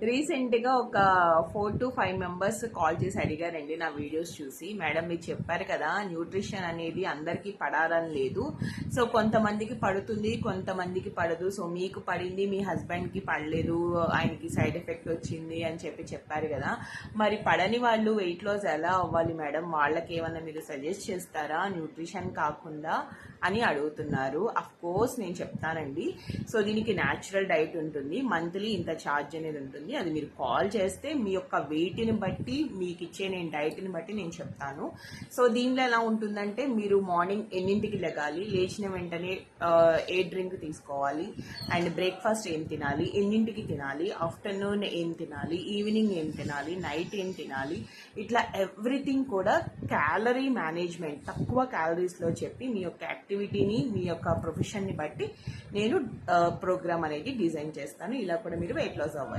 రీసెంట్గా ఒక 4 to 5 members call చేసి అడిగారండి నా వీడియోస్ చూసి. మేడం మీరు చెప్పారు కదా న్యూట్రిషన్ అనేది అందరికీ పడాలని లేదు, సో కొంతమందికి పడుతుంది కొంతమందికి పడదు, సో మీకు పడింది మీ హస్బెండ్కి పడలేదు, ఆయనకి సైడ్ ఎఫెక్ట్ వచ్చింది అని చెప్పారు కదా, మరి పడని వాళ్ళు వెయిట్ లాస్ ఎలా అవ్వాలి మేడం, వాళ్ళకి ఏమన్నా మీరు సజెస్ట్ చేస్తారా న్యూట్రిషన్ కాకుండా అని అడుగుతున్నారు. అఫ్ కోర్స్ నేను చెప్తానండి. సో దీనికి న్యాచురల్ డైట్ ఉంటుంది, మంత్లీ ఇంత ఛార్జ్ అనేది ఉంటుంది, అది మీరు కాల్ చేస్తే మీ యొక్క వెయిట్ని బట్టి మీకు ఇచ్చే నేను డైట్ని బట్టి నేను చెప్తాను. సో దీనిలో ఎలా ఉంటుందంటే మీరు మార్నింగ్ ఎన్నింటికి లెగాలి, లేచిన వెంటనే ఏ డ్రింక్ తీసుకోవాలి, అండ్ బ్రేక్ఫాస్ట్ ఏం తినాలి, ఎన్నింటికి తినాలి, ఆఫ్టర్నూన్ ఏం తినాలి, ఈవినింగ్ ఏం తినాలి, నైట్ ఏం తినాలి, ఇట్లా ఎవ్రీథింగ్ కూడా క్యాలరీ మేనేజ్మెంట్ తక్కువ క్యాలరీస్లో చెప్పి మీ యొక్క యాక్టివిటీని మీ యొక్క ప్రొఫెషన్ని బట్టి నేను ప్రోగ్రామ్ అనేది డిజైన్ చేస్తాను. ఇలా కూడా మీరు వెయిట్ లాస్ అవ్వాలి.